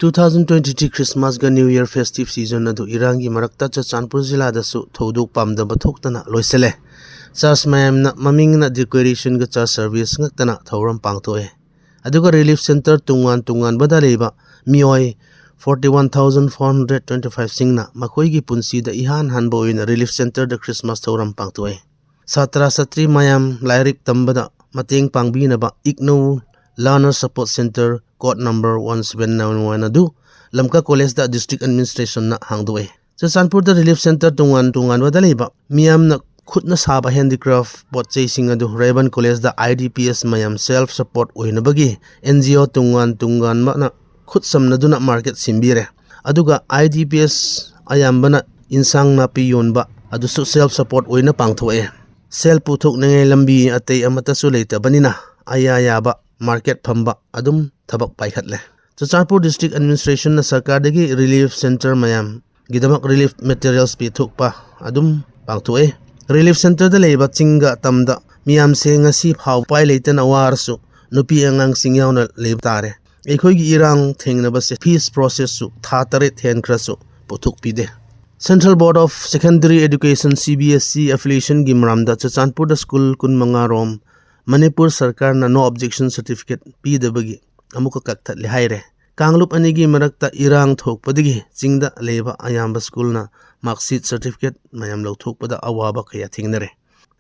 2023 Christmas ga New Year festive season adu irangi marakta Churachandpur jila da su thoduk pamdaba thoktana loisele church mayamna mamingna decoration ga church service ngaktana thoram pangthoe aduga relief center tungan badaleba mioi 41,425 singna makhoi gi punsi da ihan hanbo in relief center da Christmas thoram pangthoe satra satri mayam lairik tambada mateng pangbina ba igno learner support center code number 1791 adu lamka college da district administration na hangdoe Churachandpur da relief center tungan badaleba miyam na khutna saba handicraft potchei sing adu Raven college da IDPS mayam self support oinabagi NGO tungan ma na khut samna duna market simbire aduga IDPS ayambana insang na piyonba adu self support oina pangthoe sel puthok nangai lambi atei amata su leita banina ayaba market phamba adum thabak paikhatle Churachandpur district administration na sarkar dagi relief center mayam gidamak relief materials pi thukpa adum pangthoe relief center da leiba chinga tamda miyam se ngasi phau pai leitan awar su nupi angang singyaw na lebtare ekhoi gi irang thengna ba se peace process su tha tare then krasu puthuk pide Central Board of Secondary Education CBSE affiliation gi maramda Churachandpur da school kun manga rom Manipur sarkar na no objection certificate pidabagi amuka kaktat le haire Kanglup anigi marakta irang thokpadigi chingda leba ayamba school na marksheet certificate mayam lo thokpada awaba khaya thingnare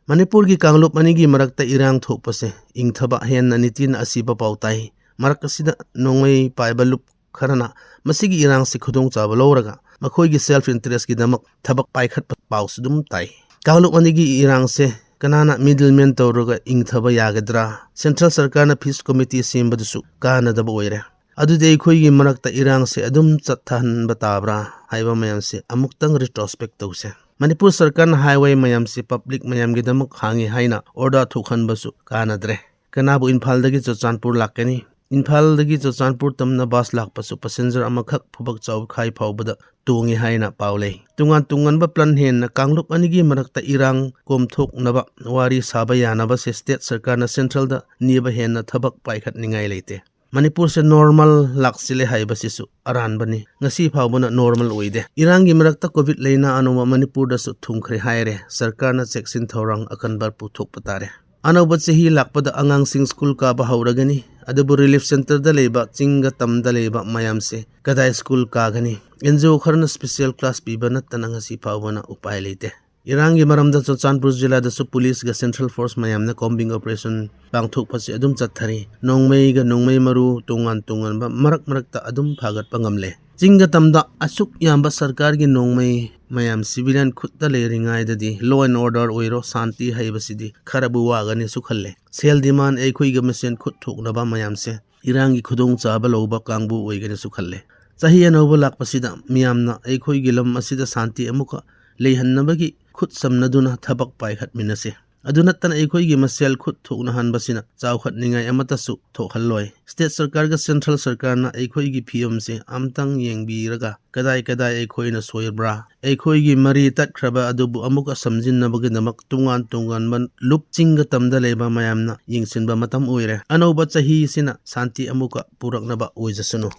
Manipur gi Kanglup anigi marakta irang thokpase ingthaba hen anitin asiba pautai marakasida nongmei paibalup kharana masigi irang si khudong chaba loraga makhoi gi self interest gi damak thabak paikhat pausdum tai Kanglup anigi irang se kanana middleman tawroga ingthaba yagadra central sarkar na peace committee sembadsu kana daba oire adude khoi gi marakta irang se adum chathan batabra haiba mayam se amuktang retrospect tawse Manipur sarkar na highway mayam se public mayam gi damak hangi haina order thukhan basu kana dre kanabu Imphal dagi Churachandpur lakani Imphal dagi Churachandpur tamna bus lakpasu passenger amakhak phubak chaw khai phawbada tungi haina paulei tungan ba plan hen na Kanglup anigi marakta irang komthok naba wari saba yanaba se state sarkar na central da niba hen na thabak paikhat ningai leite Manipur se normal laksile haiba sisu aran bani ngasi phawbana normal oide irang gi marakta covid leina anoma Manipur da su thumkhre haire sarkar na cheksin thorang akan bar puthok patare anoba chehi lakpada angang sing school ka ba hauragani adubu relief center da leba chinga tamda leba mayam se kadai school ka gani NGO kharna special class piba natana ngasi phawbana upai leite irangi maramda Churachandpur jila da su police ga central force mayam na combing operation pangthok phasi adum chathari nongmei maru tungan ba marak ta adum phagat pangamle chinga tamda asuk yamba sarkar gi nongmei mayam civilian khutta le ringai dadi law and order oiro santi haibasidi kharabu wagani sukhalle sel demand ei khoi ga mesen khut thokna ba mayam se irangi khudong chaba loba kangbu oigani sukhalle chahi anoba lakpasida miyamna ei khoi gi lam asida santi amuka leihannabagi khut samnaduna thabak paikhat minase aduna tan ei khoi gi masel khut thokna hanbasina chawkhat ningai amata su thokhalloi state sarkar ga central sarkar na ei khoi gi phiam se amtang yengbi raga kadai ei khoi na soibra ei khoi gi mari tat khraba adubu amuka samjin nabagi namak tungan man lupchinga tamda leba mayamna yingsinba matam oire anoba chahi sina santi amuka puraknaba oijasunu